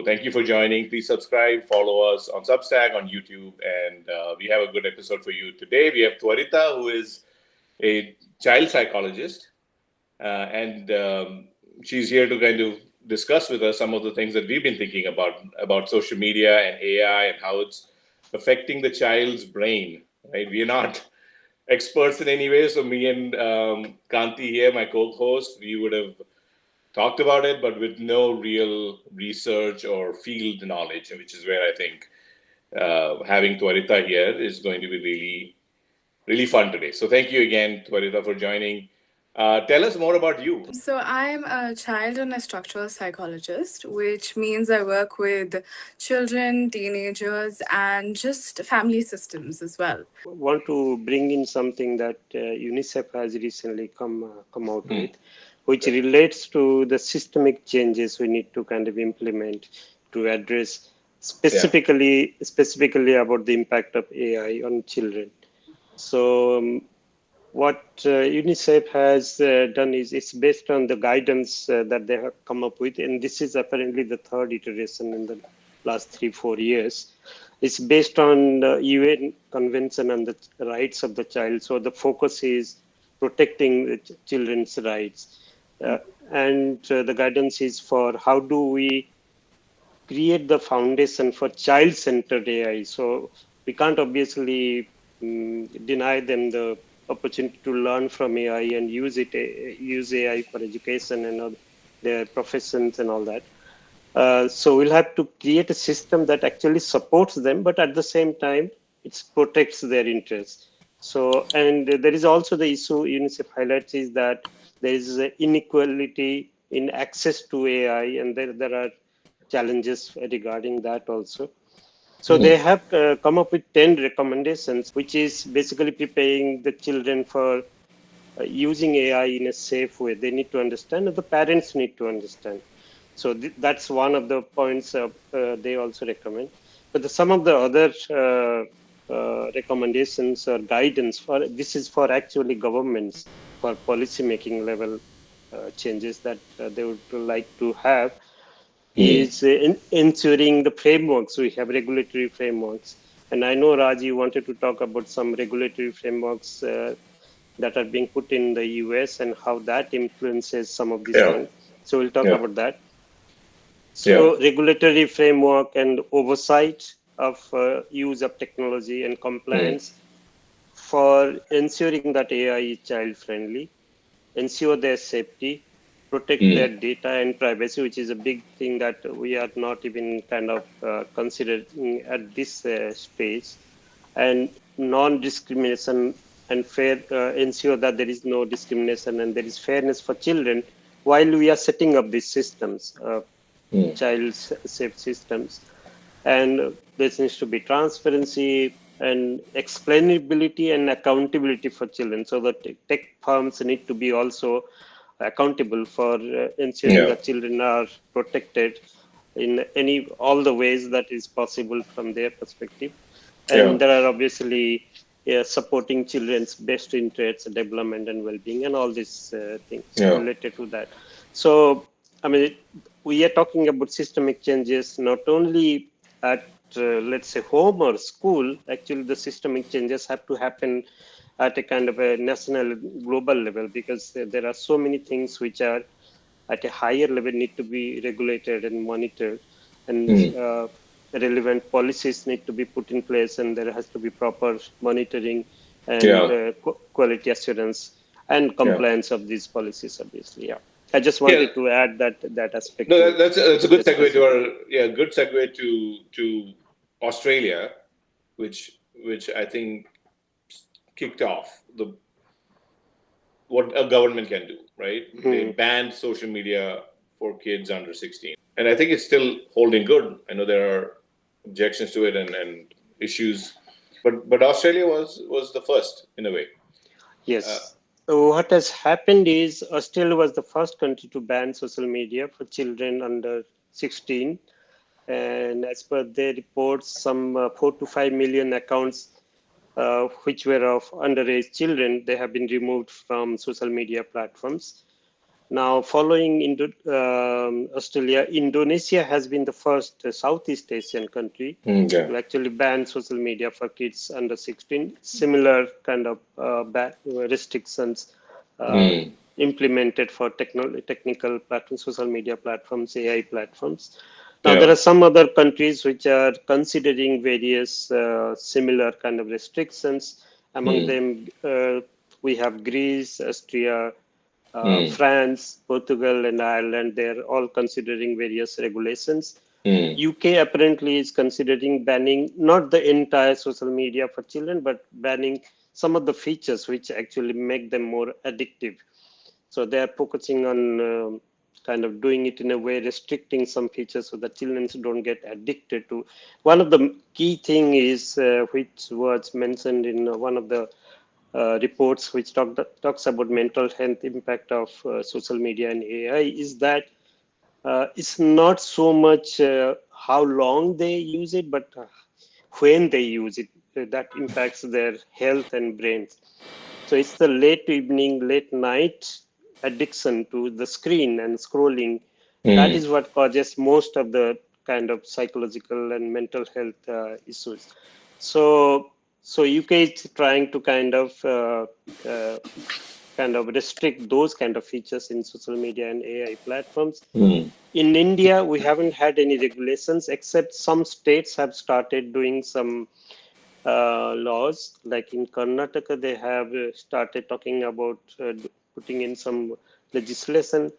thank you for joining. Please subscribe, follow us on Substack, on YouTube, and we have a good episode for you today. We have Tvarita, who is a child psychologist, and she's here to kind of discuss with us some of the things that we've been thinking about social media and AI and how it's affecting the child's brain. Right? We are not experts in any way, so me and Kanti here, my co-host, we would have talked about it, but with no real research or field knowledge, which is where I think having Tvarita here is going to be really, really fun today. So thank you again, Tvarita, for joining. Tell us more about you. So, I'm a child and a structural psychologist, which means I work with children, teenagers, and just family systems as well. Want to bring in something that UNICEF has recently come out with, which relates to the systemic changes we need to kind of implement to address specifically about the impact of AI on children. So what UNICEF has done is it's based on the guidance that they have come up with, and this is apparently the third iteration in the last 3-4 years. It's based on the UN Convention on the Rights of the Child. So the focus is protecting the children's rights. And the guidance is for how do we create the foundation for child-centered AI. So we can't obviously deny them the opportunity to learn from AI and use AI for education and their professions and all that. So we'll have to create a system that actually supports them, but at the same time, it protects their interests. So, and there is also the issue UNICEF highlights is that there is inequality in access to AI, and there are challenges regarding that also. So they have come up with 10 recommendations, which is basically preparing the children for using AI in a safe way. They need to understand, and the parents need to understand. So that's one of the points they also recommend. But some of the other recommendations or guidance for this is for actually governments for policy making level changes that they would like to have is ensuring the frameworks. We have regulatory frameworks. And I know, Raj, you wanted to talk about some regulatory frameworks that are being put in the US and how that influences some of these things. So we'll talk about that. So regulatory framework and oversight of use of technology and compliance for ensuring that AI is child friendly, ensure their safety, protect their data and privacy, which is a big thing that we are not even kind of considering at this stage, and non-discrimination and fair, ensure that there is no discrimination and there is fairness for children while we are setting up these systems, child safe systems. And there needs to be transparency and explainability and accountability for children. So the tech firms need to be also accountable for ensuring that children are protected in all the ways that is possible from their perspective. And there are obviously supporting children's best interests, development and well-being, and all these things related to that. So, I mean, we are talking about systemic changes, not only at, let's say, home or school. Actually, the systemic changes have to happen at a kind of a national, global level, because there are so many things which are at a higher level need to be regulated and monitored, and relevant policies need to be put in place, and there has to be proper monitoring and quality assurance and compliance of these policies, obviously. I just wanted to add that aspect. No, that's a good segue to Australia, which I think kicked off what a government can do, right? They banned social media for kids under 16. And I think it's still holding good. I know there are objections to it and issues, but Australia was the first in a way. Yes. What has happened is Australia was the first country to ban social media for children under 16. And as per their reports, some 4 to 5 million accounts which were of underage children, they have been removed from social media platforms. Now, following Australia, Indonesia has been the first Southeast Asian country to actually ban social media for kids under 16. Similar kind of restrictions implemented for technical platforms, social media platforms, AI platforms. Now, there are some other countries which are considering various similar kind of restrictions. Among them, we have Greece, Austria, France, Portugal, and Ireland. They're all considering various regulations. UK apparently is considering banning not the entire social media for children, but banning some of the features which actually make them more addictive. So they are focusing on kind of doing it in a way, restricting some features so that children don't get addicted to. One of the key thing is which was mentioned in one of the reports which talks about mental health impact of social media and AI is that it's not so much how long they use it, but when they use it that impacts their health and brains. So it's the late evening, late night addiction to the screen and scrolling. That is what causes most of the kind of psychological and mental health issues. So UK is trying to kind of restrict those kind of features in social media and AI platforms. In India, we haven't had any regulations except some states have started doing some laws. Like in Karnataka, they have started talking about putting in some legislation.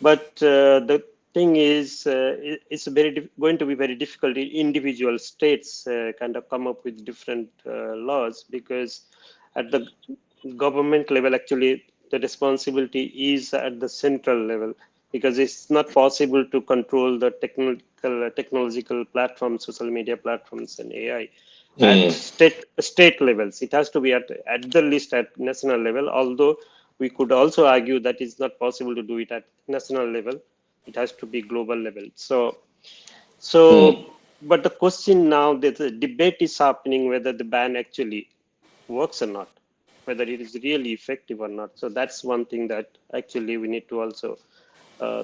But the thing is, it's going to be very difficult. Individual states kind of come up with different laws because at the government level, actually, the responsibility is at the central level because it's not possible to control the technological platforms, social media platforms, and AI at state levels. It has to be at the least at national level, although we could also argue that it's not possible to do it at national level. It has to be global level. But the question now, the debate is happening whether the ban actually works or not, whether it is really effective or not. So that's one thing that actually we need to also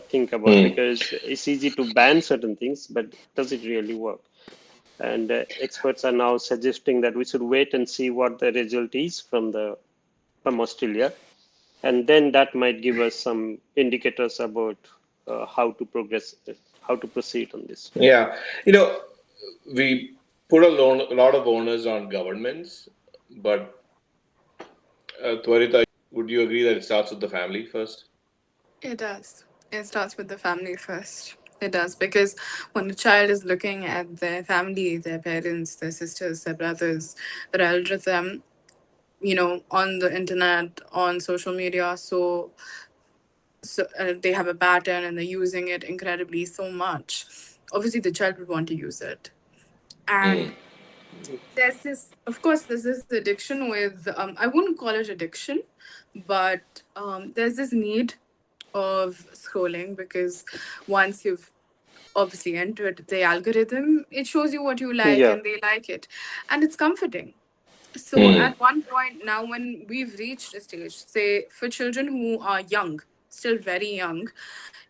think about because it's easy to ban certain things, but does it really work? And experts are now suggesting that we should wait and see what the result is from Australia, and then that might give us some indicators about how to proceed on this. Yeah, we put a lot of onus on governments, but Tvarita, would you agree that it starts with the family first? It does. It starts with the family first. It does because when a child is looking at their family, their parents, their sisters, their brothers, their elder them, on the internet, on social media, so they have a pattern and they're using it incredibly so much. Obviously, the child would want to use it, and there's this addiction with I wouldn't call it addiction, but there's this need of scrolling because once you've obviously entered the algorithm, it shows you what you like Yeah. and they like it, and it's comforting. So at one point now, when we've reached a stage, say for children who are young, still very young,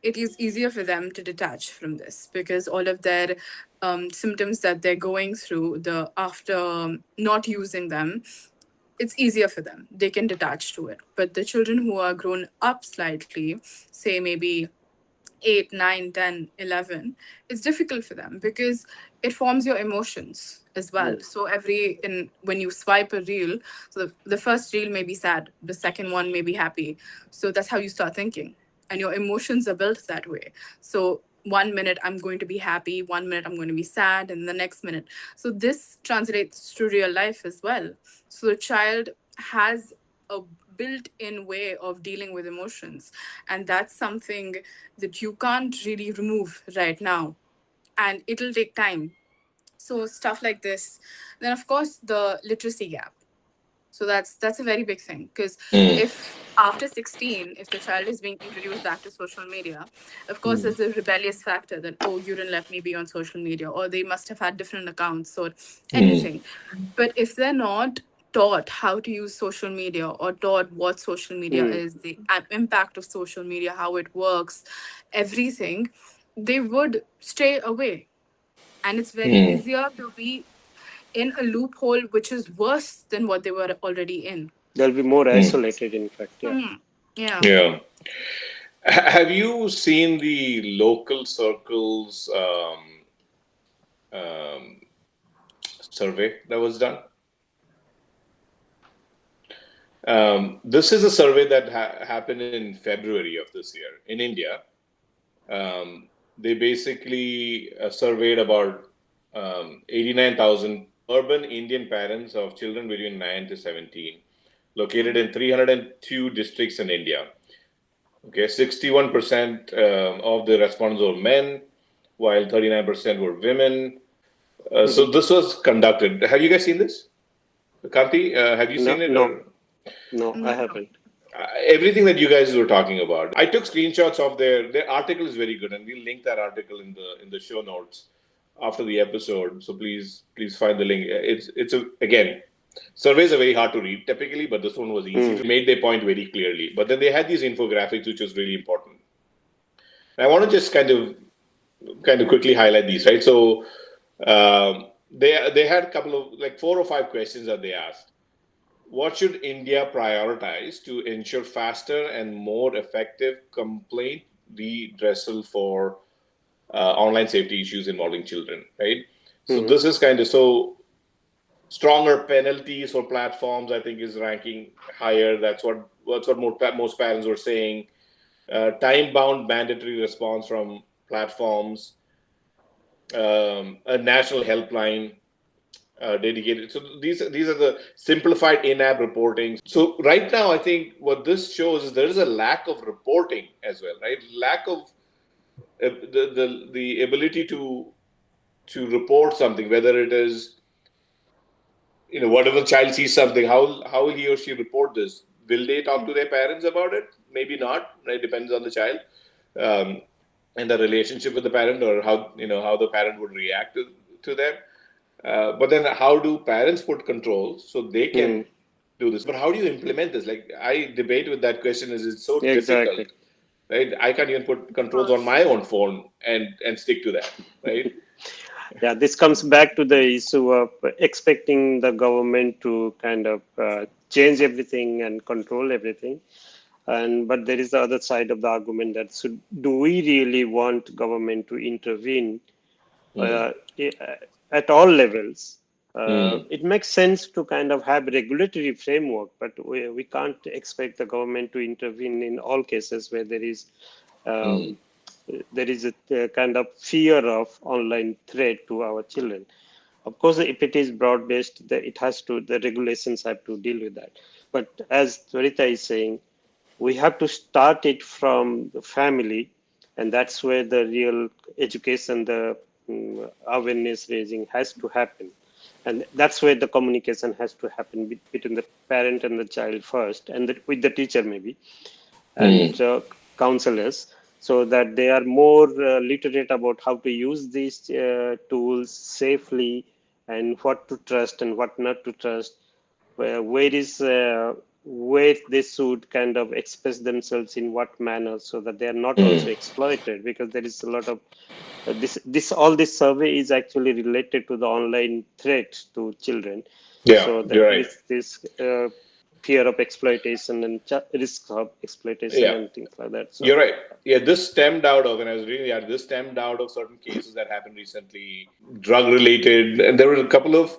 it is easier for them to detach from this because all of their symptoms that they're going through the after not using them, it's easier for them. They can detach to it. But the children who are grown up slightly, say maybe 8, 9, 10, 11, it's difficult for them because it forms your emotions as well. So when you swipe a reel, so the first reel may be sad, the second one may be happy. So that's how you start thinking. And your emotions are built that way. So 1 minute I'm going to be happy, 1 minute I'm going to be sad, and the next minute. So this translates to real life as well. So the child has a built-in way of dealing with emotions, and that's something that you can't really remove right now, and it'll take time. So stuff like this. Then of course the literacy gap. So that's a very big thing because if after 16, if the child is being introduced back to social media, of course there's a rebellious factor that, oh, you didn't let me be on social media, or they must have had different accounts or anything. But if they're not taught how to use social media or taught what social media is, the impact of social media, how it works, everything, they would stray away. And it's very easier to be in a loophole which is worse than what they were already in. They'll be more isolated, in fact. Yeah. Yeah. Yeah. Have you seen the local circles um, survey that was done? This is a survey that happened in February of this year in India. They basically surveyed about 89,000 urban Indian parents of children between 9 to 17, located in 302 districts in India. Okay, 61% of the respondents were men, while 39% were women. So this was conducted. Have you guys seen this? Kanti, have you seen it? Or? No, I haven't. Everything that you guys were talking about, I took screenshots of their article is very good, and we'll link that article in the show notes after the episode. So please find the link. Again, surveys are very hard to read typically, but this one was easy. It made their point very clearly. But then they had these infographics, which was really important. And I want to just kind of quickly highlight these, right? So they had a couple of, like, 4 or 5 questions that they asked. What should India prioritize to ensure faster and more effective complaint redressal for online safety issues involving children, right? So this is kind of, so stronger penalties for platforms, I think, is ranking higher. That's what most parents were saying. Time-bound mandatory response from platforms, a national helpline dedicated. So these are the simplified in-app reporting. So right now, I think what this shows is there is a lack of reporting as well, right? Lack of the ability to report something, whether it is, whatever child sees something, how will he or she report this? Will they talk to their parents about it? Maybe not. Right? Depends on the child and the relationship with the parent, or how the parent would react to them. But then how do parents put controls so they can do this? But how do you implement this? Like, I debate with that question. It's so difficult, right? I can't even put controls on my own phone and stick to that, right? Yeah, this comes back to the issue of expecting the government to kind of change everything and control everything. But there is the other side of the argument that do we really want government to intervene at all levels? It makes sense to kind of have regulatory framework, but we can't expect the government to intervene in all cases where there is a kind of fear of online threat to our children. Of course, if it is broad-based, the regulations have to deal with that. But as Tvarita is saying, we have to start it from the family, and that's where the real education, the awareness raising has to happen. And that's where the communication has to happen between the parent and the child first, and with the teacher maybe, and counselors, so that they are more literate about how to use these tools safely, and what to trust and what not to trust, where they should kind of express themselves in what manner, so that they are not also exploited, because there is a lot of all this survey is actually related to the online threat to children. Yeah, so that you're right. this fear of exploitation and risk of exploitation and things like that. So you're right. Yeah, this stemmed out of, and I was reading that, this stemmed out of certain cases that happened recently, drug related, and there were a couple of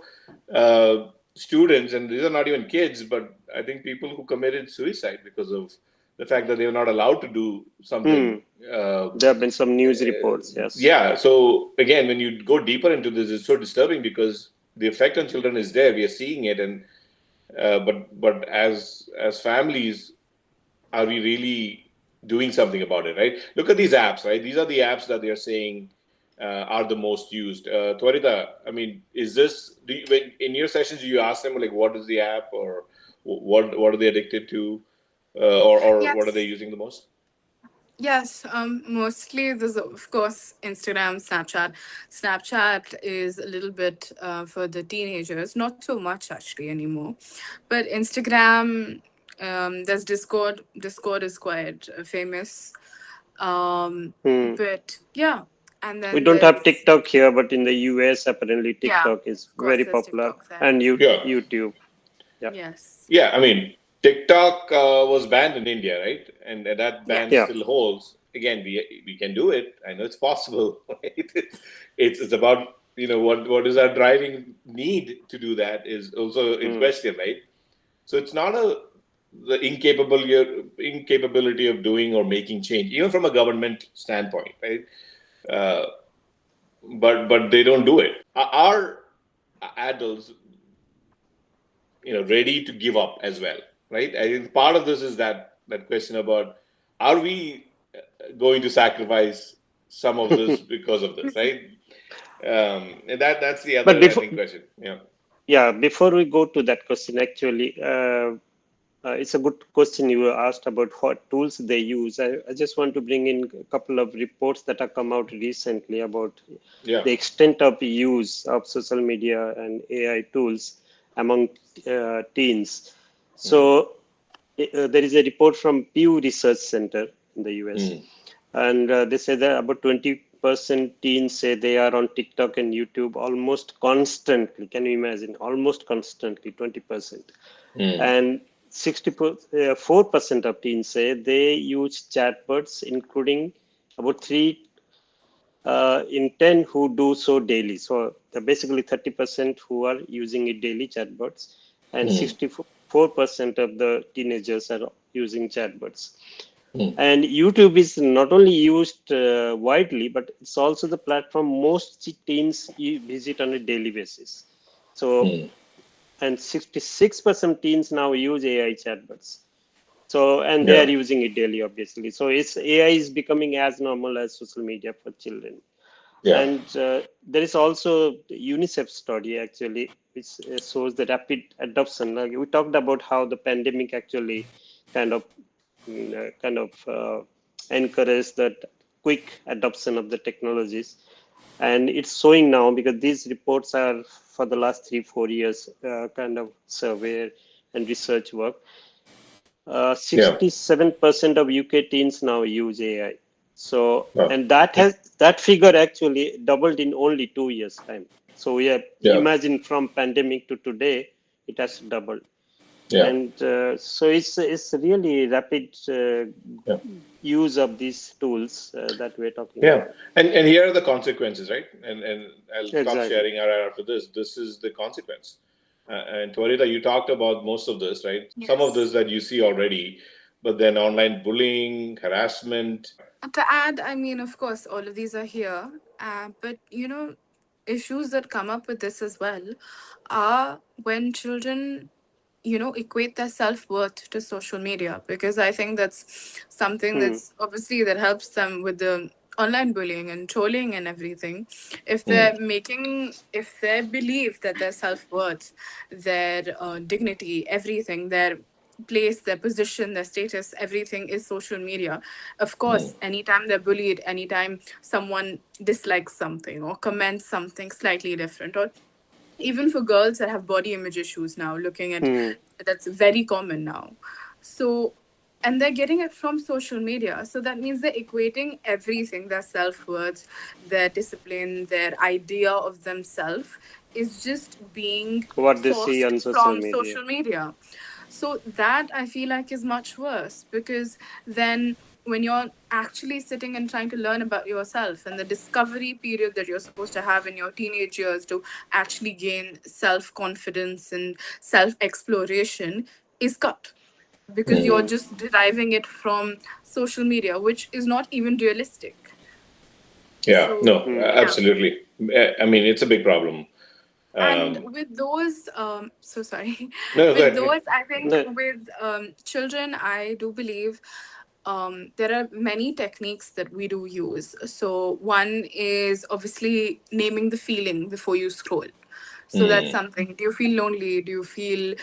students, and these are not even kids, but I think people who committed suicide because of the fact that they were not allowed to do something. There have been some news reports. Yes. Yeah. So again, when you go deeper into this, it's so disturbing because the effect on children is there. We are seeing it, and but as families, are we really doing something about it? Right? Look at these apps. Right? These are the apps that they are saying are the most used. Tvarita, I mean, is this in your sessions? Do you ask them, like, what is the app, or what are they addicted to, or what are they Yes. using the most? Yes, mostly there's of course Instagram, Snapchat. Snapchat is a little bit for the teenagers, not so much actually anymore. But Instagram, there's Discord. Discord is quite famous. Hmm. But yeah, and We then don't have there's TikTok here, but in the US, apparently yeah, TikTok is of course very there's popular, TikTok there. and Yeah. YouTube. Yeah, Yes, Yeah, I mean, TikTok was banned in India, right? And that ban yeah. yes, still holds. Again, we can do it. I know it's possible. Right? It's about what is our driving need to do that is also in Hmm. question, right? So it's not the incapability of doing or making change, even from a government standpoint, right? Uh, but they don't do it. Are adults ready to give up as well, right? I think part of this is that question about, are we going to sacrifice some of this because of this, right? And that's the But other, I before, think, question. Yeah. yeah, before we go to that question, actually, it's a good question you asked about what tools they use. I just want to bring in a couple of reports that have come out recently about Yeah. the extent of use of social media and AI tools among teens. So there is a report from Pew Research Center in the US, Mm. and they say that about 20% teens say they are on TikTok and YouTube almost constantly. Can you imagine? Almost constantly, 20%. Mm. And 64% of teens say they use chatbots, including about 3 in 10 who do so daily. So basically 30% who are using it daily, chatbots, and Mm. 64% of the teenagers are using chatbots. Mm. And YouTube is not only used widely, but it's also the platform most teens visit on a daily basis. So, Mm. and 66% teens now use AI chatbots. So, and they Yeah. are using it daily, obviously. So, it's AI is becoming as normal as social media for children. Yeah. And there is also the UNICEF study actually, which shows the rapid adoption. Like we talked about how the pandemic actually kind of encouraged that quick adoption of the technologies, and it's showing now because these reports are for the last 3 4 years kind of survey and research work. Yeah. 67% of UK teens now use AI. So, Well, and that figure actually doubled in only 2 years' time. So, yeah, yeah. imagine from pandemic to today, it has doubled. Yeah. And so it's really rapid Yeah. use of these tools that we're talking Yeah. about. And here are the consequences, right? And I'll stop Exactly. sharing after this. This is the consequence. And Twarita, you talked about most of this, right? Some of this yes. that you see already, but then online bullying, harassment. To add, I mean, of course, all of these are here, but issues that come up with this as well are when children, equate their self worth to social media, because I think that's something Hmm. that's obviously that helps them with the online bullying and trolling and everything. Mm. If they believe that their self worth, their dignity, everything, their place, their position, their status, everything is social media. Of Mm. course, anytime they're bullied, anytime someone dislikes something or comments something slightly different, or even for girls that have body image issues now, looking at Hmm. that's very common now. So, and they're getting it from social media. So that means they're equating everything, their self worth, their discipline, their idea of themselves is just being What they see sourced on social from media. social media. So that I feel like is much worse, because then when you're actually sitting and trying to learn about yourself, and the discovery period that you're supposed to have in your teenage years to actually gain self confidence and self exploration is cut, because you're Mm. Hmm. just deriving it from social media, which is not even realistic. Yeah. So No, Hmm. yeah. absolutely. I mean, it's a big problem. And Um, with those so sorry, no, go with ahead. those, I think No. with children, I do believe there are many techniques that we do use. So one is obviously naming the feeling before you scroll. So that's Mm. something. Do you feel lonely? Do you feel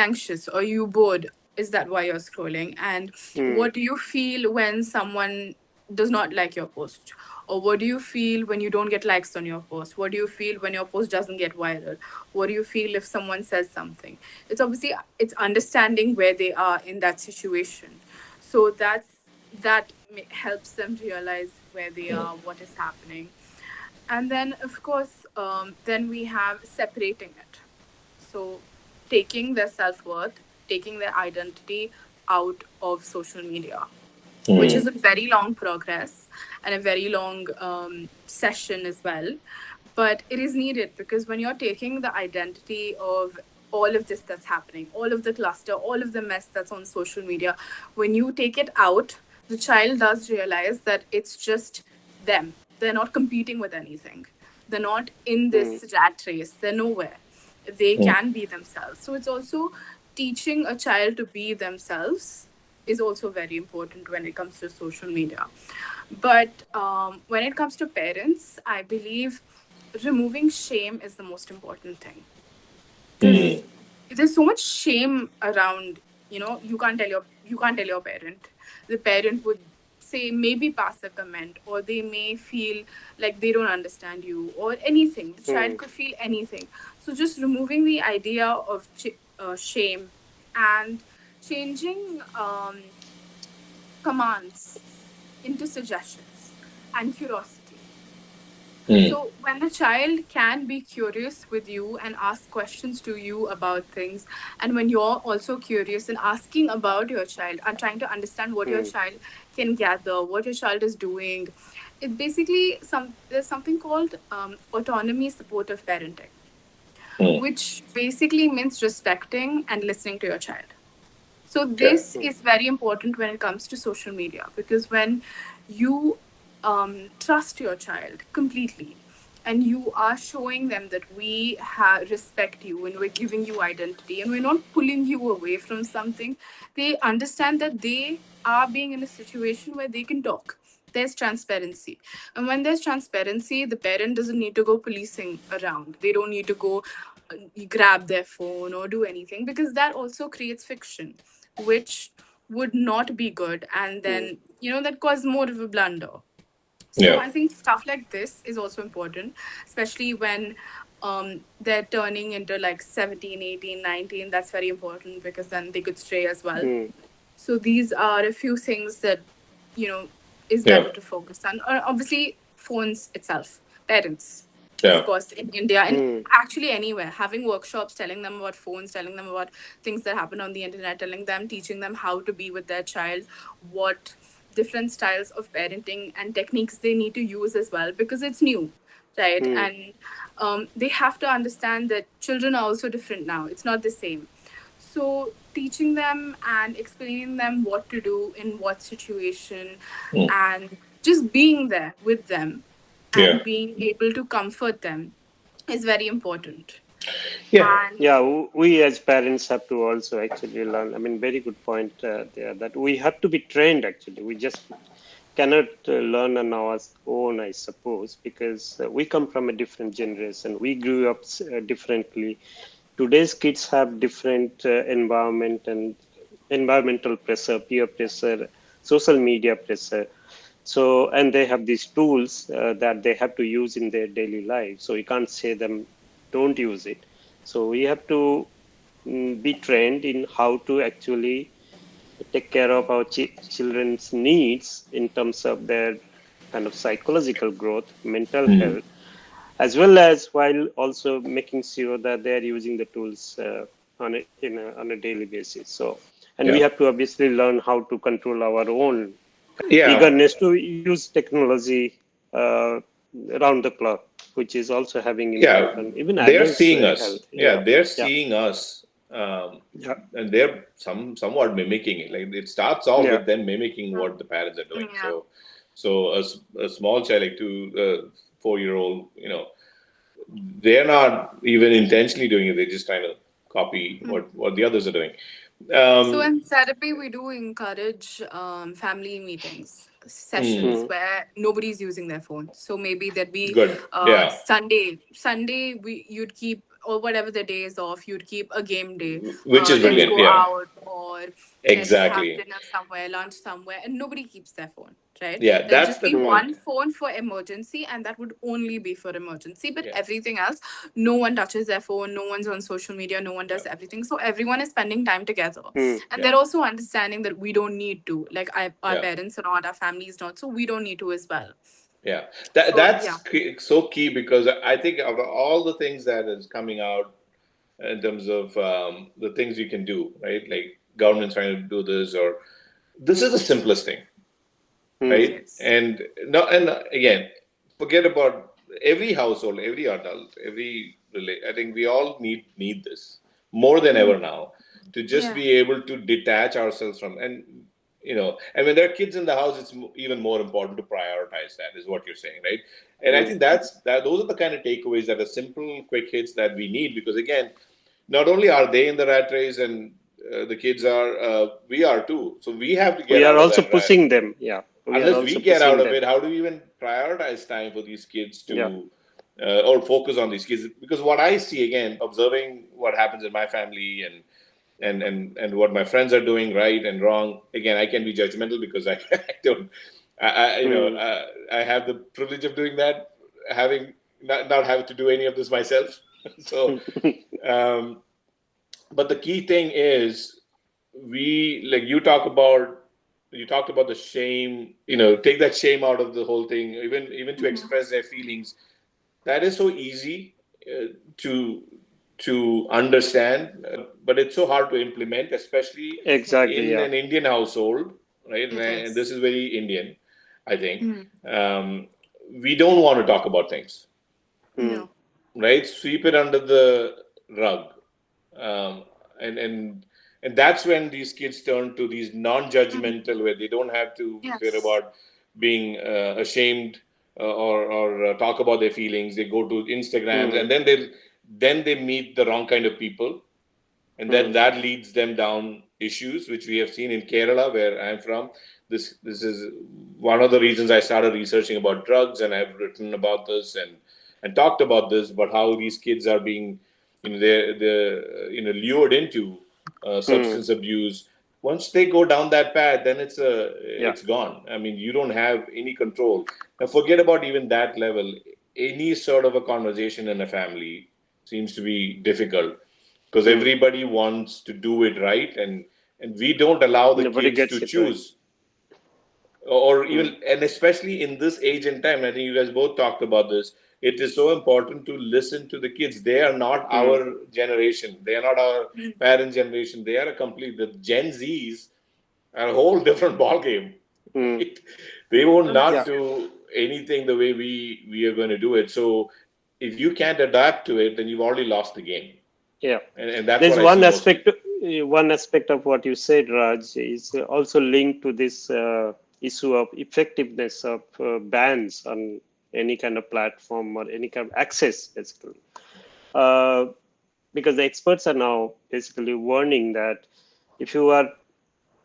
anxious? Are you bored? Is that why you're scrolling? And mm, what do you feel when someone does not like your post? Or what do you feel when you don't get likes on your post? What do you feel when your post doesn't get viral? What do you feel if someone says something? It's obviously it's understanding where they are in that situation. So that helps them realize where they are, what is happening. And then of course, then we have separating it. So taking their self-worth, taking their identity out of social media, which is a very long progress and a very long session as well. But it is needed because when you're taking the identity of all of this that's happening, all of the cluster, all of the mess that's on social media, when you take it out, the child does realize that it's just them. They're not competing with anything. They're not in mm, this rat race. They're nowhere. They can be themselves. So it's also teaching a child to be themselves is also very important when it comes to social media. But when it comes to parents, I believe removing shame is the most important thing, because there's so much shame around. You can't tell your parent. The parent would say, maybe pass a comment, or they may feel like they don't understand you, or anything. The child mm, could feel anything. So just removing the idea of shame and changing commands into suggestions and curiosity. So when the child can be curious with you and ask questions to you about things, and when you're also curious and asking about your child and trying to understand what your mm, child can gather, what your child is doing, it basically there's something called autonomy supportive parenting, which basically means respecting and listening to your child. So Yeah. this is very important when it comes to social media, because when you trust your child completely and you are showing them that we respect you and we're giving you identity and we're not pulling you away from something, they understand that they are being in a situation where they can talk. There's transparency. And when there's transparency, the parent doesn't need to go policing around. They don't need to go grab their phone or do anything, because that also creates fiction, which would not be good. And mm, then, that causes more of a blunder. So Yeah. I think stuff like this is also important, especially when they're turning into like 17, 18, 19. That's very important because then they could stray as well. mm, So these are a few things that, you know, is Yeah. better to focus on. Obviously, phones itself, parents, of Yeah. course, in India and mm, actually anywhere, having workshops, telling them about phones, telling them about things that happen on the internet, teaching them how to be with their child, what different styles of parenting and techniques they need to use as well, because it's new, right? mm, And they have to understand that children are also different now. It's not the same. So teaching them and explaining them what to do in what situation, and just being there with them Yeah. and being able to comfort them is very important. Yeah. And yeah, we as parents have to also actually learn. I mean, very good point there, that we have to be trained actually. We just cannot learn on our own, I suppose, because we come from a different generation. We grew up differently. Today's kids have different environment and environmental pressure, peer pressure, social media pressure. So, and they have these tools that they have to use in their daily life. So you can't say them don't use it. So we have to be trained in how to actually take care of our children's needs in terms of their kind of psychological growth, mental health, as well as while also making sure that they're using the tools on a daily basis. So, and we Yeah. have to obviously learn how to control our own Yeah. eagerness to use technology uh, around the clock, which is also having impact Yeah. on even They're adults' seeing us. health. Yeah. Yeah, They're yeah, seeing us. yeah, And they're somewhat mimicking it. Like it starts off yeah. with them mimicking what the parents are doing. yeah. So a small child, like 4-year-old, they're not even intentionally doing it. They're just trying to copy what the others are doing. So Um, in therapy, we do encourage family meetings, sessions Mm, where nobody's using their phone. So maybe there'd be Good. Yeah. Sunday you'd keep, or whatever the day is off, you'd keep a game day. Which is Let's brilliant. go Yeah. out. or let's have Exactly. dinner somewhere, lunch somewhere, and nobody keeps their phone, right? Yeah, There'll that's just the be point. one phone for emergency, and that would only be for emergency. But Yeah. everything else, no one touches their phone, no one's on social media, no one does Yeah. everything. So everyone is spending time together. And Yeah. they're also understanding that we don't need to. Like our Yeah. parents are not, our families not, so we don't need to as well. Yeah, So yeah. so key because I think of all the things that is coming out in terms of the things you can do, right? Like government's trying to do this, or this is the simplest thing, right? Yes. And no, and again, forget about every household, every adult, I think we all need this more than ever now to just Yeah. be able to detach ourselves from and and when there are kids in the house, it's even more important to prioritize that, is what you're saying, right? And I think those are the kind of takeaways that are simple, quick hits that we need because again, not only are they in the rat race and the kids are, we are too. So we have to get We are out of also that rat. pushing them. Yeah, we are Unless also we get out pushing of them. it, how do we even prioritize time for these kids Yeah. to, or focus on these kids? Because what I see, again, observing what happens in my family and what my friends are doing right and wrong. Again, I can be judgmental because I, I don't, I have the privilege of doing that, having not having to do any of this myself. So, um, but the key thing is we like you talked about the shame, take that shame out of the whole thing, even to express their feelings. That is so easy to understand, but it's so hard to implement, especially Exactly. in Yeah. an Indian household, right? It And this is. is very Indian, I think. We don't want to talk about things, Mm. No. right? Sweep it under the rug, um, and that's when these kids turn to these non-judgmental, where they don't have to fear Yes. about being ashamed or talk about their feelings. They go to Instagrams, Mm. and then they meet the wrong kind of people, and then Mm. that leads them down issues, which we have seen in Kerala, where I'm from. This is one of the reasons I started researching about drugs, and I've written about this and talked about this, but how these kids are being, they're lured into Mm. substance abuse. Once they go down that path, then Yeah. it's gone. I mean, you don't have any control. Now, forget about even that level. Any sort of a conversation in a family seems to be difficult because Mm. everybody wants to do it right, and we don't allow the Nobody kids gets to it right. choose, or Mm. even, and especially in this age and time, I think you guys both talked about this. It is so important to listen to the kids. They are not Mm. our generation, they are not our parents generation. They are a complete, the Gen Z's are a whole different ball game. Mm. Right? They will Yeah. not do anything the way we are going to do it. So if you can't adapt to it, then you've already lost the game. Yeah. And that's what There's I see mostly. one aspect of what you said, Raj, is also linked to this issue of effectiveness of bans on any kind of platform or any kind of access, basically. Uh, because the experts are now basically warning that if you are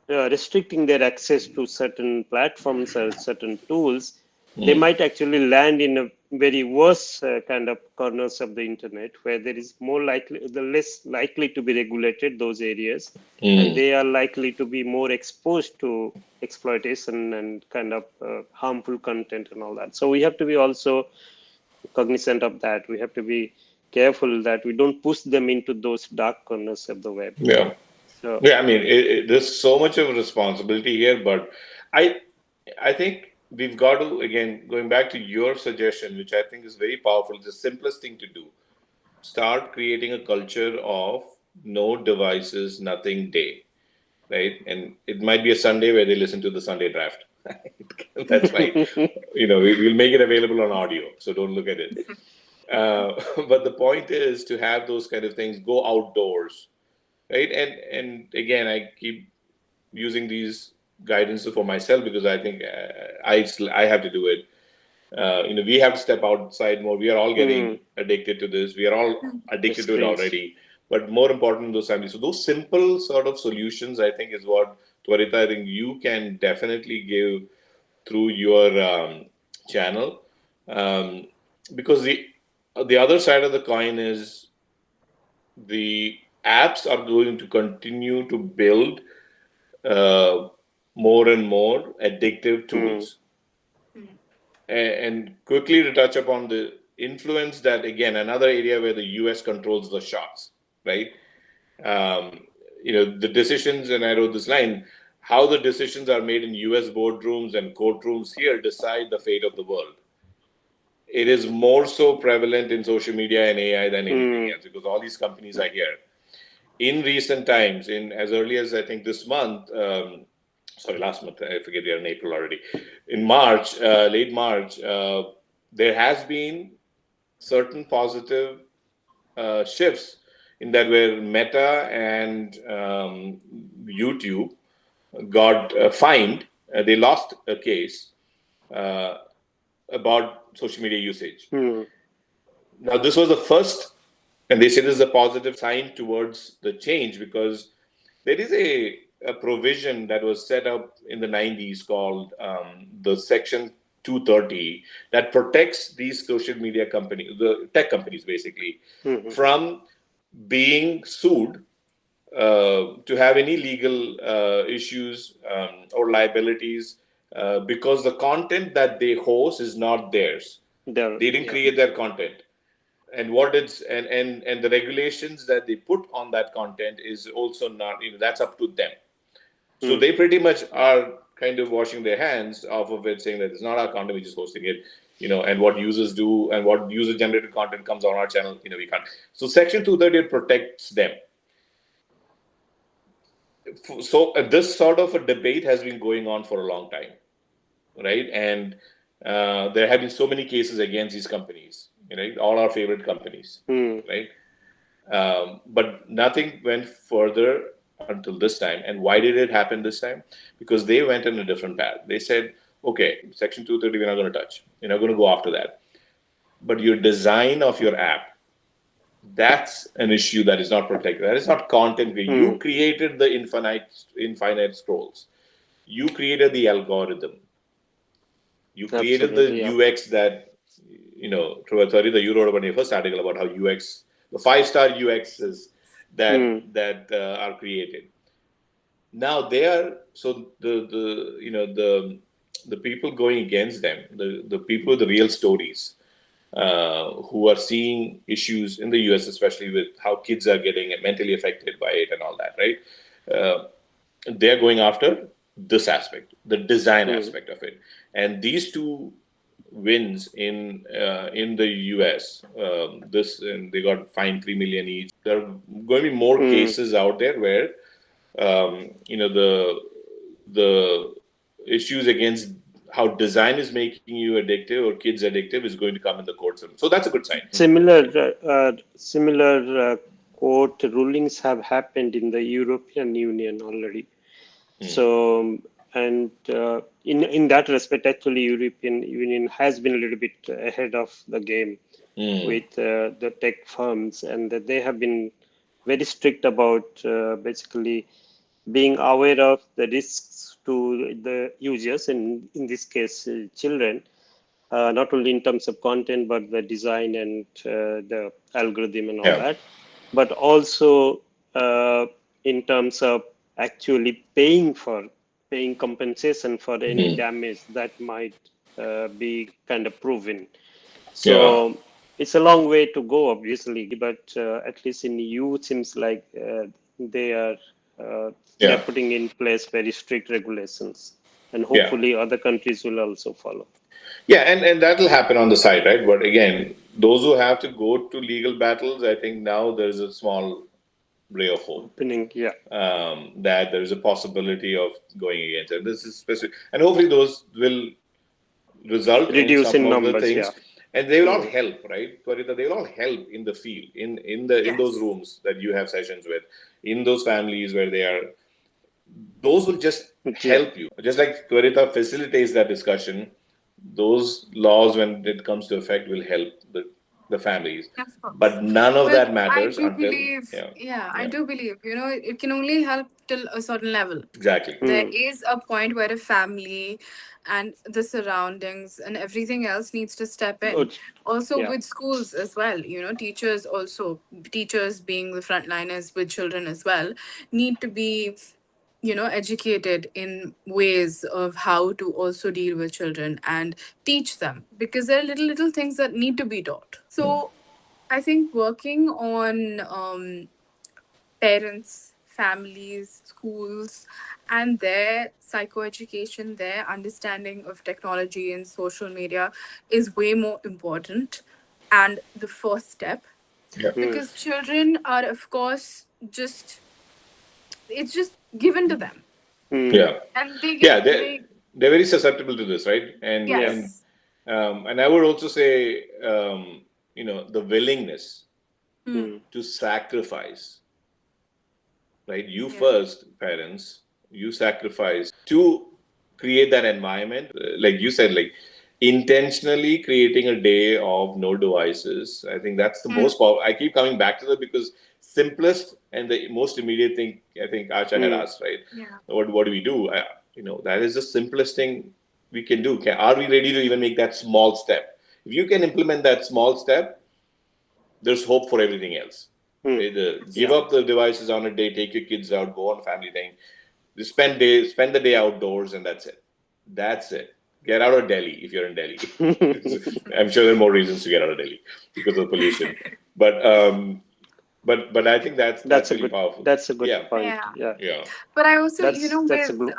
restricting their access to certain platforms or certain tools, they Mm, might actually land in a very worse kind of corners of the internet where there is the less likely to be regulated those areas, and mm, they are likely to be more exposed to exploitation and kind of harmful content and all that. So we have to be also cognizant of that. We have to be careful that we don't push them into those dark corners of the web. yeah. So Yeah, I mean, there's so much of a responsibility here, but I, I think we've got to, again, going back to your suggestion, which I think is very powerful, the simplest thing to do, start creating a culture of no devices, nothing day, right? And it might be a Sunday where they listen to the Sunday draft. That's fine. We'll make it available on audio, so don't look at it. But the point is to have those kind of things, go outdoors, right? And again, I keep using these guidances for myself because I think I have to do it. We have to step outside more. We are all mm, getting addicted to this. We are all the addicted to it screens. already. But more important, those families. So those simple sort of solutions, I think, is what, Tvarita, I think you can definitely give through your channel, because the other side of the coin is the apps are going to continue to build more and more addictive tools. And quickly to touch upon the influence that, again, another area where the US controls the shots, right? The decisions, and I wrote this line, how the decisions are made in US boardrooms and courtrooms here decide the fate of the world. It is more so prevalent in social media and AI than anything else, because all these companies are here. In recent times, in as early as I think this month, last month, I forget, we are in April already. In March, late March, there has been certain positive shifts in that where Meta and YouTube got fined. They lost a case about social media usage. Now, this was the first, and they say this is a positive sign towards the change, because there is a provision that was set up in the 90s called the Section 230 that protects these social media companies, the tech companies basically, from being sued to have any legal issues or liabilities because the content that they host is not theirs. They didn't create their content. And what it's and the regulations that they put on that content is also not, that's up to them. So they pretty much are kind of washing their hands off of it, saying that it's not our content, we're just hosting it, and what users do and what user generated content comes on our channel, we can't. So Section 230 protects them. So this sort of a debate has been going on for a long time, right? And there have been so many cases against these companies, all our favorite companies, right? But nothing went further until this time. And why did it happen this time? Because they went in a different path. They said, okay, Section 230, we're not going to touch. We're not going to go after that. But your design of your app, that's an issue that is not protected. That is not content. You created the infinite scrolls. You created the algorithm. You created the UX that, Tvarita, you wrote about your first article about how UX, the 5-star UXs that are created. Now they are, so the people going against them, the people with the real stories, who are seeing issues in the US, especially with how kids are getting mentally affected by it and all that, right? They're going after this aspect, the design aspect of it. And these two wins in the US, and they got fined $3 million each. There are going to be more cases out there where, the issues against how design is making you addictive or kids addictive is going to come in the court system. So that's a good sign. Similar court rulings have happened in the European Union already. So, and in that respect, actually, European Union has been a little bit ahead of the game with the tech firms, and that they have been very strict about basically being aware of the risks to the users, and in this case, children, not only in terms of content, but the design and the algorithm and all that, but also in terms of actually paying compensation for any damage that might be kind of proven. So it's a long way to go, obviously, but at least in the EU, it seems like they're putting in place very strict regulations, and hopefully other countries will also follow. Yeah, and that will happen on the side, right? But again, those who have to go to legal battles, I think now there's a small ray of hope. That there is a possibility of going against it. This is specific, and hopefully those will result in some numbers, of the things, and they will all help, right, Tvarita? They will all help in the field, in those rooms that you have sessions with, in those families where they are. Those will just help you, just like Tvarita facilitates that discussion. Those laws, when it comes to effect, will help the the families. Of course. But none of But that I matters do until, believe, yeah, yeah, I yeah, do believe, it can only help till a certain level. exactly. There is a point where a family and the surroundings and everything else needs to step in. Good. Also Yeah. with schools as well, teachers also, teachers being the frontliners with children as well, need to be educated in ways of how to also deal with children and teach them, because there are little things that need to be taught. So I think working on parents, families, schools, and their psychoeducation, their understanding of technology and social media is way more important and the first step, Yeah, Mm. because children are, of course, it's just given to them, Mm. yeah, and they yeah. get They're they they're very susceptible to this, right? And Yeah. and yes. and I would also say, the willingness Hmm. Mm. to sacrifice, right? You Yeah. first, parents, you sacrifice to create that environment. Like you said, like intentionally creating a day of no devices. I think that's the Hmm. most powerful. I keep coming back to that because simplest and the most immediate thing, I think Asha had Mm. asked, right? Yeah. What do we do? That is the simplest thing we can do. Are we ready to even make that small step? If you can implement that small step, there's hope for everything else. Mm. Give Yeah. up the devices on a day, take your kids out, go on a family thing. Just spend the day outdoors, and that's it. That's it. Get out of Delhi if you're in Delhi. I'm sure there are more reasons to get out of Delhi because of pollution. But but I think that's That's a really good. powerful. That's a good Yeah, point. Yeah. Yeah. yeah, But I also, That's a with good.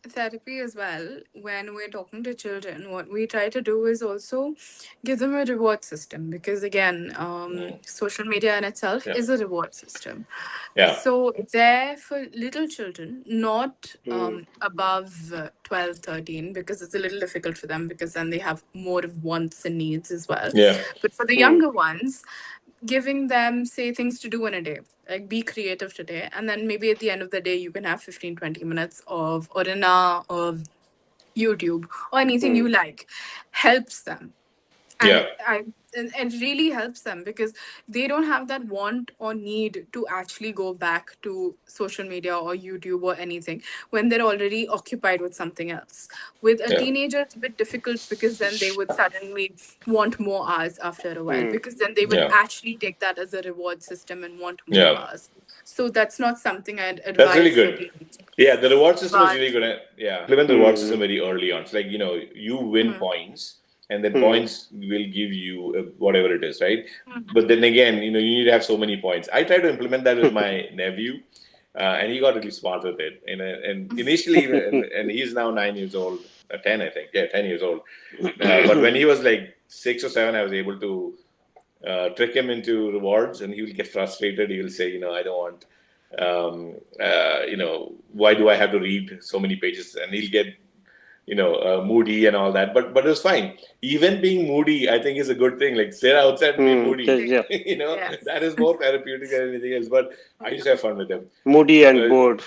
therapy as well, when we're talking to children, what we try to do is also give them a reward system, because again, social media in itself yeah, is a reward system. yeah, So there for little children, not Mm. above 12, 13, because it's a little difficult for them, because then they have more of wants and needs as well. yeah, But for the Mm. younger ones, giving them, say, things to do in a day, like be creative today, and then maybe at the end of the day you can have 15, 20 minutes of or an hour of YouTube or anything Mm. you like, helps them. yeah, And it really helps them, because they don't have that want or need to actually go back to social media or YouTube or anything when they're already occupied with something else. With a yeah, teenager, it's a bit difficult, because then they would suddenly want more hours after a while, Mm. because then they would yeah, actually take that as a reward system and want more yeah. hours. So that's not something I'd That's really advise for good. Yeah, teenagers. the reward system is But really good. Yeah, implement the reward system Mm. very early on. It's like, you win mm, points, and then Mm. points will give you whatever it is, right? But then again, you need to have so many points. I try to implement that with my nephew, and he got really smart with it. And initially, and he's now 9 years old, 10, I think. Yeah, 10 years old. But when he was like 6 or 7, I was able to trick him into rewards, and he will get frustrated. He will say, I don't want, why do I have to read so many pages? And he'll get, moody and all that. But it was fine. Even being moody, I think, is a good thing. Like, sit outside and be Mm. moody. Yeah. That yes. is more therapeutic than anything else. But I used to have fun with him. Moody and Uh, bored.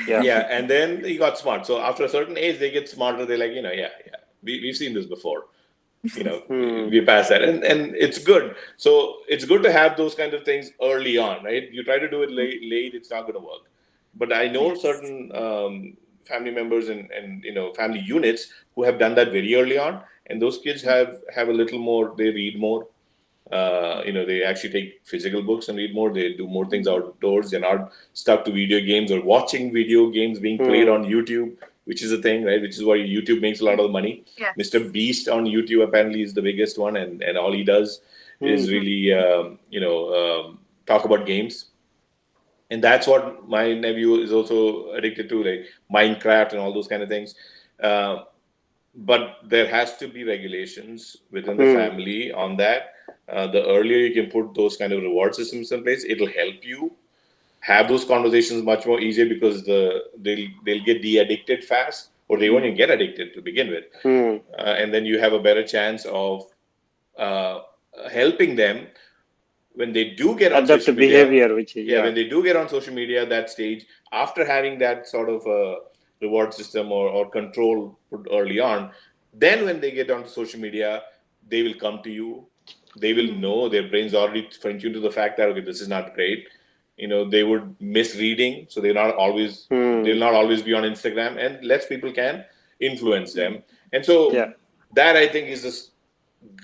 Yeah. yeah, and then he got smart. So after a certain age, they get smarter. They're like, yeah, yeah, we've seen this before. Mm. We pass that, and it's good. So it's good to have those kind of things early on, right? You try to do it late, it's not going to work. But I know Yes. certain family members and family units who have done that very early on, and those kids have a little more. They read more. They actually take physical books and read more. They do more things outdoors. They're not stuck to video games or watching video games being played Mm. on YouTube, which is a thing, right? Which is why YouTube makes a lot of money. Mr. Yes. Beast on YouTube apparently is the biggest one, and all he does is Mm. really, talk about games. And that's what my nephew is also addicted to, like Minecraft and all those kind of things. Uh, but there has to be regulations within the Mm. family on that. The earlier you can put those kind of reward systems in place, it'll help you have those conversations much more easier, because they'll get de-addicted fast, or they won't even get addicted to begin with, Mm. and then you have a better chance of uh, helping them when they do get on Adapt the social media. behavior, which is, Yeah, yeah. when they do get on social media, that stage, after having that sort of reward system or control put early on, then when they get onto social media, they will come to you they will know, their brain's already fine-tuned to the fact that, okay, this is not great. They would miss reading, so they'll not always be on Instagram, and less people can influence them. And so that, I think, is this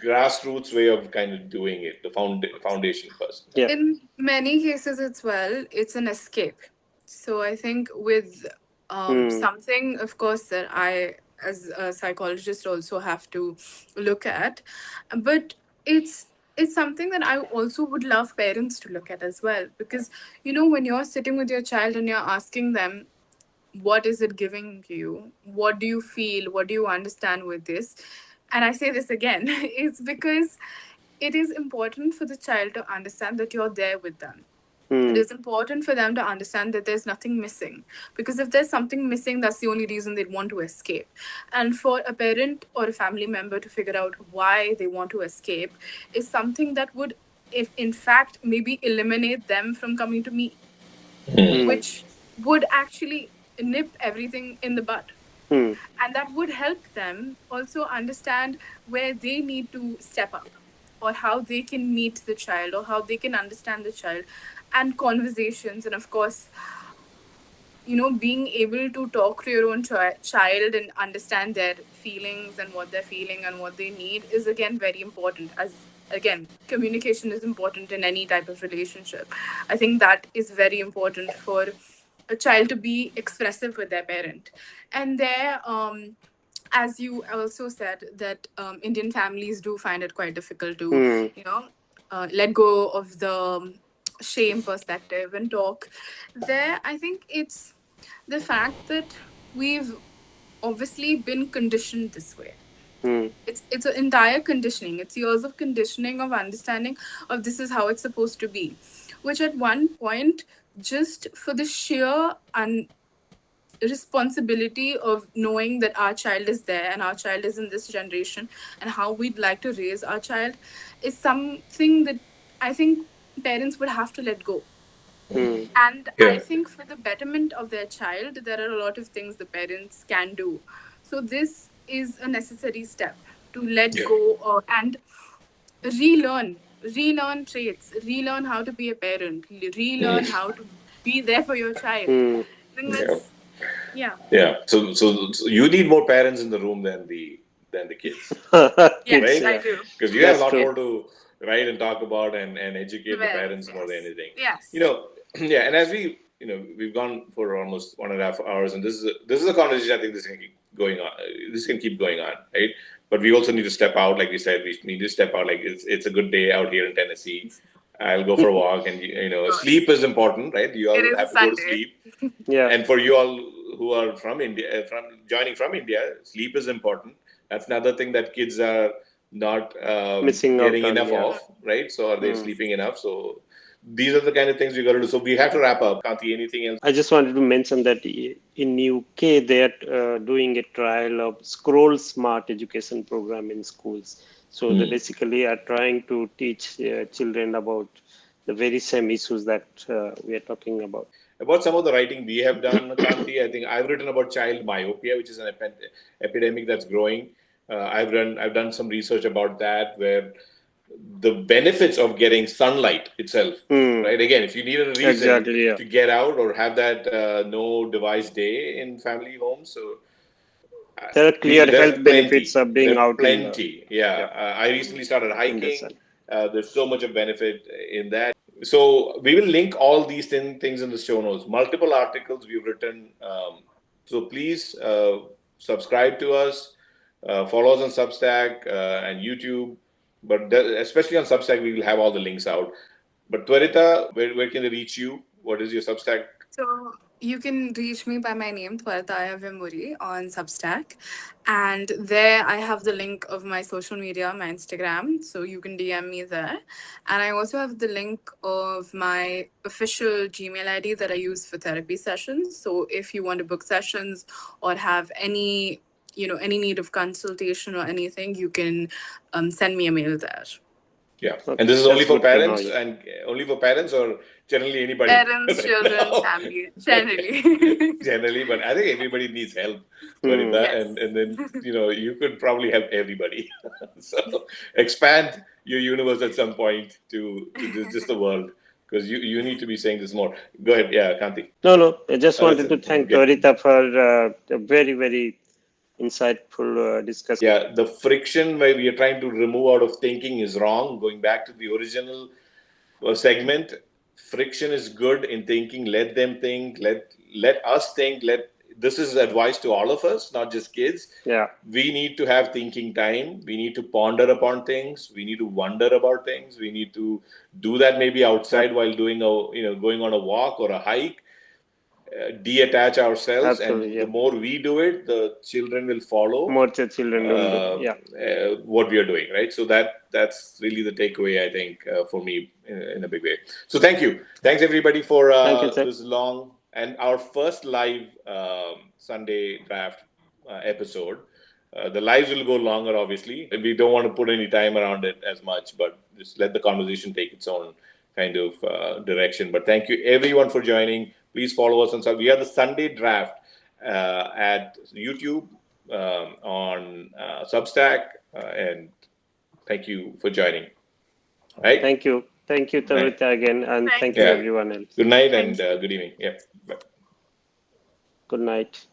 grassroots way of kind of doing it, the foundation first. Yeah. In many cases as well, it's an escape. So I think with something, of course, that I, as a psychologist, also have to look at, but it's something that I also would love parents to look at as well, because when you're sitting with your child and you're asking them, what is it giving you? What do you feel? What do you understand with this? And I say this again, it's because it is important for the child to understand that you're there with them. It is important for them to understand that there's nothing missing. Because if there's something missing, that's the only reason they'd want to escape. And for a parent or a family member to figure out why they want to escape is something that would, if in fact, maybe eliminate them from coming to me, which would actually nip everything in the bud. And that would help them also understand where they need to step up, or how they can meet the child, or how they can understand the child, and conversations. And of course, being able to talk to your own child and understand their feelings and what they're feeling and what they need is, again, very important. As again, communication is important in any type of relationship. I think that is very important for a child to be expressive with their parent. And there, as you also said, that Indian families do find it quite difficult to, let go of the shame perspective and talk. There, I think it's the fact that we've obviously been conditioned this way. It's an entire conditioning. It's years of conditioning, of understanding of this is how it's supposed to be, which at one point, just for the sheer responsibility of knowing that our child is there and our child is in this generation and how we'd like to raise our child, is something that I think parents would have to let go. And I think for the betterment of their child, there are a lot of things the parents can do. So this is a necessary step to let go and relearn traits, relearn how to be a parent, relearn how to be there for your child. I think that's, So you need more parents in the room than the kids. yes, right? I do. Because you have a lot more to write and talk about and educate the parents more than anything. Yes. And as we've gone for almost 1.5 hours, and this is a conversation. I think this can keep going on. This can keep going on, right? But we also need to step out, like we said. We need to step out. Like it's a good day out here in Tennessee. I'll go for a walk, and sleep is important, right? You all have to go to sleep. And for you all who are from India, joining from India, sleep is important. That's another thing that kids are not getting enough of, right? So are they sleeping enough? So these are the kind of things we got to do. So we have to wrap up. Kanti, anything else? I just wanted to mention that in UK they are doing a trial of Scroll Smart education program in schools. So they basically are trying to teach children about the very same issues that we are talking about. About some of the writing we have done, Kanti, I think I've written about child myopia, which is an epidemic that's growing. I've done some research about that, where the benefits of getting sunlight itself, right? Again, if you need a reason to get out or have that no device day in family homes, so there are clear health benefits of being out. Plenty, I recently started hiking. There's so much of benefit in that. So we will link all these things in the show notes. Multiple articles we've written. So please subscribe to us, follow us on Substack and YouTube. But especially on Substack, we will have all the links out. But Tvarita, where can they reach you? What is your Substack? So you can reach me by my name, Tvarita Iyer Vemuri, on Substack. And there I have the link of my social media, my Instagram. So you can DM me there. And I also have the link of my official Gmail ID that I use for therapy sessions. So if you want to book sessions or have any need of consultation or anything, you can send me a mail there. Yeah, and this is only for parents, and only for parents, or generally anybody? Parents, children, family, generally. Generally, but I think everybody needs help, Tvarita, and then you could probably help everybody. So expand your universe at some point to just the world, because you need to be saying this more. Go ahead. Yeah, Kanti. No. I just wanted to Listen, thank get, Tvarita for a very, very insightful discussion. yeah, the friction where we are trying to remove out of thinking is wrong. Going back to the original segment, friction is good in thinking. Let them think. Let us think. This is advice to all of us, not just kids. Yeah. We need to have thinking time. We need to ponder upon things. We need to wonder about things. We need to do that maybe outside while doing going on a walk or a hike. Detach ourselves, Absolutely. and Yeah. the more we do it, the children will follow More children will do. Yeah. what we are doing, right? So that's really the takeaway, I think, for me in a big way. So thanks everybody for Thank you, sir. this long and our first live Sunday draft episode. The lives will go longer, obviously. We don't want to put any time around it as much, but just let the conversation take its own kind of direction. But thank you everyone for joining. Please follow us on. We are the Sunday draft at YouTube, on Substack, and thank you for joining. Right? Thank you, Tvarita, again, and thank you everyone else. Good night and good evening. Yeah. Bye. Good night.